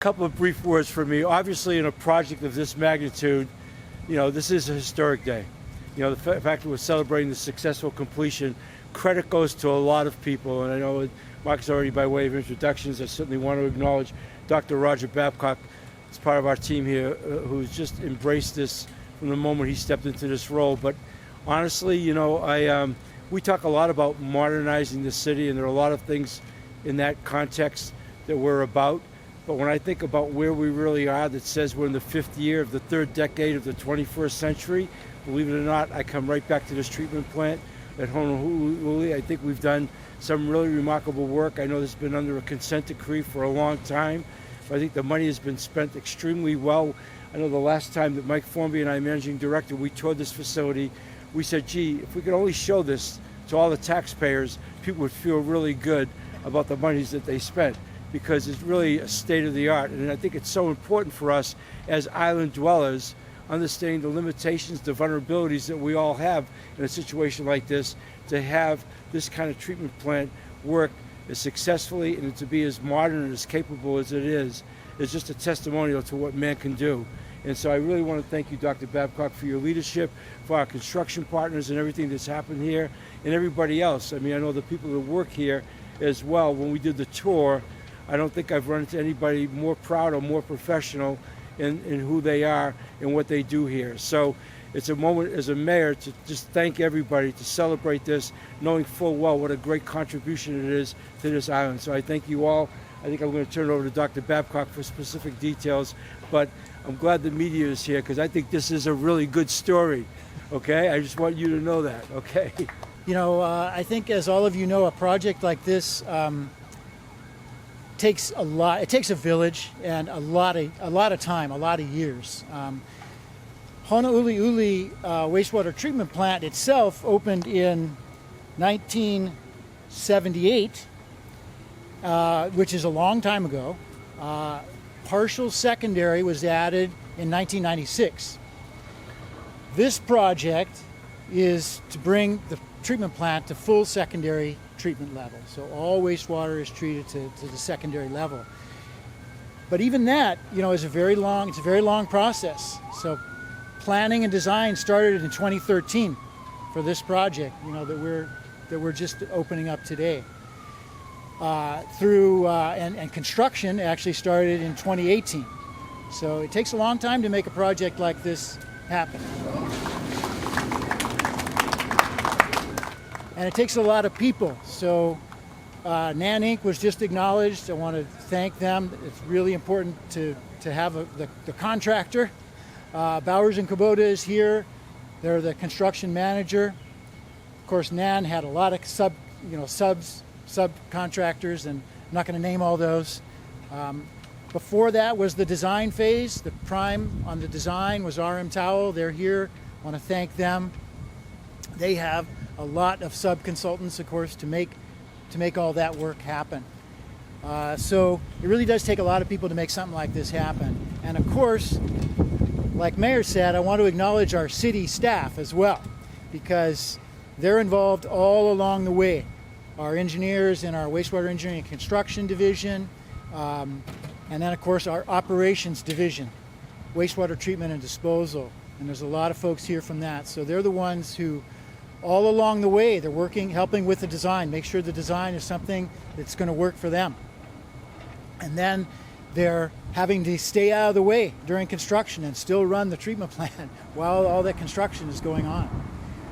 Couple of brief words for me. Obviously, in a project of this magnitude, this is a historic day. The fact that we're celebrating the successful completion, credit goes to a lot of people, and I know Mark's already by way of introductions. I certainly want to acknowledge Dr. Roger Babcock as part of our team here, who's just embraced this from the moment he stepped into this role. But honestly, we talk a lot about modernizing the city, and there are a lot of things in that context that we're about. But when I think about where we really are, that says we're in the 5th year of the 3rd decade of the 21st century, believe it or not, I come right back to this treatment plant at Honouliuli. I think we've done some really remarkable work. I know this has been under a consent decree for a long time, but I think the money has been spent extremely well. I know the last time that Mike Formby and I, managing director, we toured this facility, we said, gee, if we could only show this to all the taxpayers, people would feel really good about the monies that they spent, because it's really a state of the art. And I think it's so important for us as island dwellers, understanding the limitations, the vulnerabilities that we all have in a situation like this, to have this kind of treatment plant work as successfully and to be as modern and as capable as it is just a testimonial to what man can do. And so I really want to thank you, Dr. Babcock, for your leadership, for our construction partners and everything that's happened here, and everybody else. I mean, I know the people that work here as well. When we did the tour, I don't think I've run into anybody more proud or more professional in who they are and what they do here. So it's a moment as a mayor to just thank everybody, to celebrate this, knowing full well what a great contribution it is to this island. So I thank you all. I think I'm going to turn it over to Dr. Babcock for specific details, but I'm glad the media is here because I think this is a really good story, okay? I just want you to know that, okay? I think, as all of you know, a project like this takes a lot. It takes a village and a lot of time, a lot of years. Honouliuli Wastewater Treatment Plant itself opened in 1978, which is a long time ago. Partial secondary was added in 1996. This project is to bring the treatment plant to full secondary treatment level. So all wastewater is treated to the secondary level. But even that, is a very long process. So planning and design started in 2013 for this project, that we're just opening up today. And construction actually started in 2018. So it takes a long time to make a project like this happen. And it takes a lot of people. So NAN Inc. was just acknowledged. I want to thank them. It's really important to have the contractor. Bowers and Kubota is here. They're the construction manager. Of course, NAN had a lot of subcontractors, and I'm not going to name all those. Before that was the design phase. The prime on the design was RM Towel. They're here. I want to thank them. They have a lot of sub-consultants, of course, to make all that work happen. So it really does take a lot of people to make something like this happen. And of course, like Mayor said, I want to acknowledge our city staff as well, because they're involved all along the way. Our engineers in our wastewater engineering and construction division, and then of course our operations division, wastewater treatment and disposal. And there's a lot of folks here from that. So they're the ones who, all along the way, they're working, helping with the design, make sure the design is something that's going to work for them. And then they're having to stay out of the way during construction and still run the treatment plant while all that construction is going on.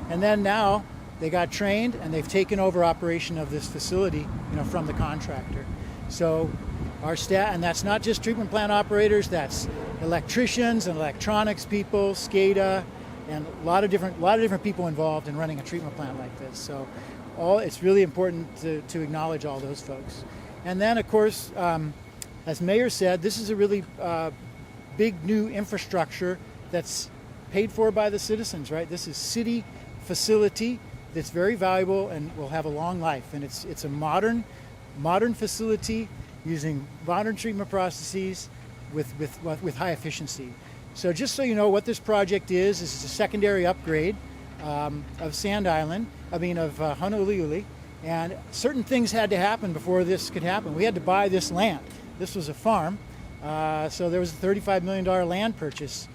And then now they got trained and they've taken over operation of this facility, from the contractor. So our staff, and that's not just treatment plant operators, that's electricians and electronics people, SCADA, and a lot of different people involved in running a treatment plant like this. So it's really important to acknowledge all those folks. And then, of course, as Mayor said, this is a really big new infrastructure that's paid for by the citizens, right? This is city facility that's very valuable and will have a long life. And it's a modern facility using modern treatment processes with high efficiency. So just so you know what this project is a secondary upgrade of Honouliuli, and certain things had to happen before this could happen. We had to buy this land. This was a farm So there was a $35 million land purchase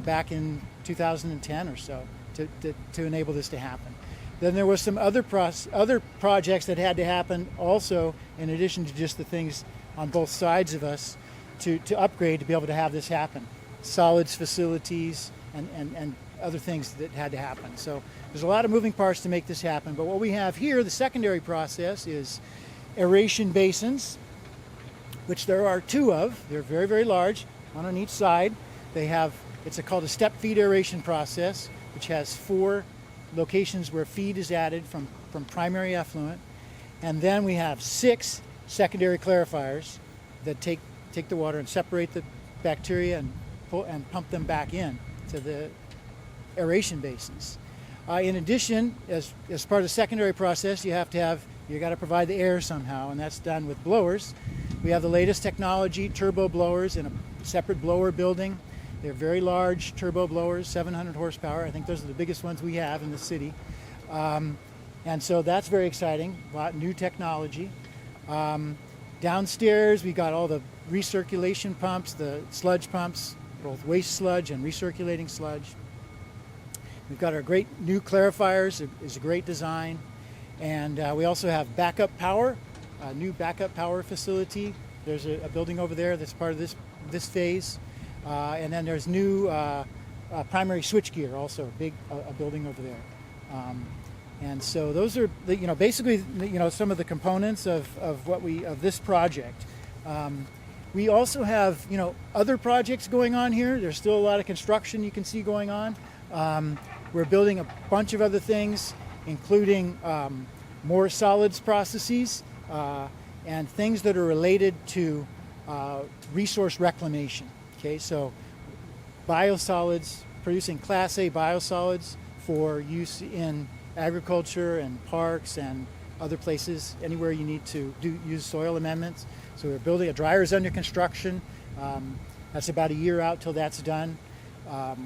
back in 2010 or so to enable this to happen. Then there was some other projects that had to happen also, in addition to just the things on both sides of us, to upgrade to be able to have this happen. Solids facilities and other things that had to happen. So there's a lot of moving parts to make this happen. But what we have here, the secondary process, is aeration basins, which there are 2 of. They're very, very large, one on each side. They have, it's called a step feed aeration process, which has 4 locations where feed is added from primary effluent. And then we have 6 secondary clarifiers that take the water and separate the bacteria and pump them back in to the aeration basins. In addition, as part of the secondary process, you got to provide the air somehow, and that's done with blowers. We have the latest technology, turbo blowers, in a separate blower building. They're very large turbo blowers, 700 horsepower. I think those are the biggest ones we have in the city. And so that's very exciting, a lot of new technology. Downstairs, we got all the recirculation pumps, the sludge pumps, both waste sludge and recirculating sludge. We've got our great new clarifiers. It's a great design. And we also have backup power, a new backup power facility. There's a building over there that's part of this phase. And then there's new primary switchgear, also a building over there. And so those are basically some of the components of this project. We also have other projects going on here. There's still a lot of construction you can see going on. We're building a bunch of other things, including more solids processes and things that are related to resource reclamation. Okay, so biosolids, producing Class A biosolids for use in agriculture and parks and other places, anywhere you need to use soil amendments. So we're building, a dryer is under construction. That's about a year out till that's done.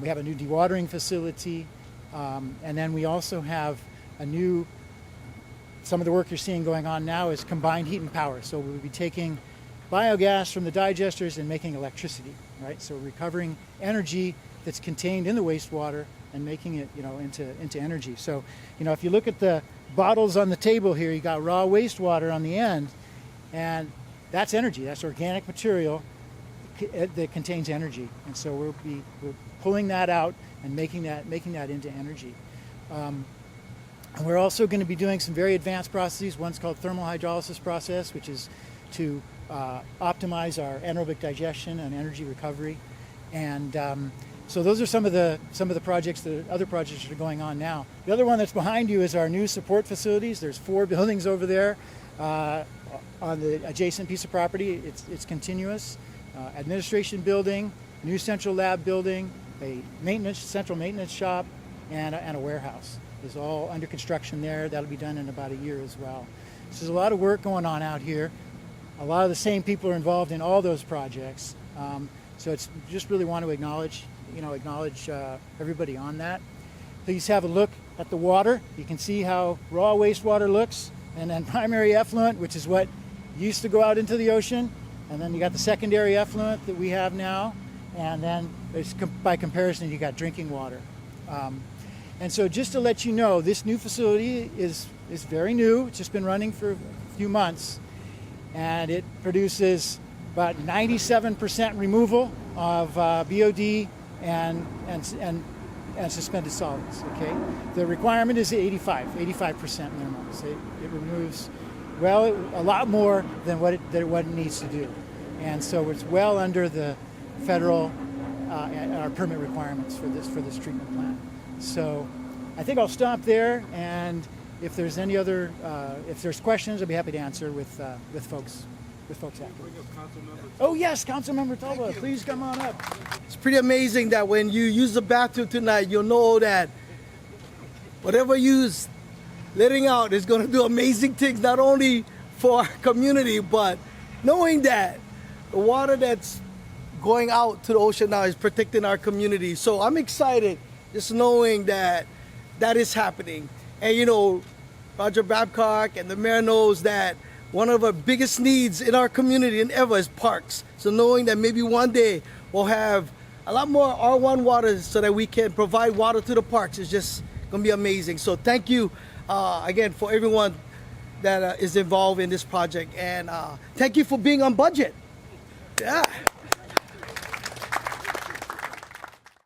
We have a new dewatering facility. And then we also have some of the work you're seeing going on now is combined heat and power. So we'll be taking biogas from the digesters and making electricity, right? So recovering energy that's contained in the wastewater and making it, into energy. So, if you look at the bottles on the table here, you got raw wastewater on the end, and that's energy. That's organic material that contains energy. And so we're pulling that out and making that into energy. And we're also going to be doing some very advanced processes. One's called thermal hydrolysis process, which is to optimize our anaerobic digestion and energy recovery. And so those are some of the projects, the other projects that are going on now. The other one that's behind you is our new support facilities. There's 4 buildings over there on the adjacent piece of property. It's continuous. Administration building, new central lab building, a central maintenance shop, and a warehouse. Is all under construction there. That'll be done in about a year as well. So there's a lot of work going on out here. A lot of the same people are involved in all those projects. So it's just really want to acknowledge everybody on that. Please have a look at the water. You can see how raw wastewater looks, and then primary effluent, which is what used to go out into the ocean, and then you got the secondary effluent that we have now, and then by comparison you got drinking water. And so just to let you know, this new facility is very new. It's just been running for a few months, and it produces about 97% removal of BOD and suspended solids. Okay, the requirement is 85% minimum. So it removes a lot more than what it needs to do, and so it's well under the federal our permit requirements for this treatment plant. So I think I'll stop there, and if there's if there's questions, I'd be happy to answer with folks after. Oh yes, Councilmember Talbot, please come on up. It's pretty amazing that when you use the bathroom tonight, you'll know that whatever you're letting out is going to do amazing things, not only for our community, but knowing that the water that's going out to the ocean now is protecting our community. So I'm excited just knowing that is happening. And Roger Babcock and the mayor knows that one of our biggest needs in our community and ever is parks. So knowing that maybe one day we'll have a lot more R1 water so that we can provide water to the parks is just gonna be amazing. So thank you again for everyone that is involved in this project, and thank you for being on budget. Yeah.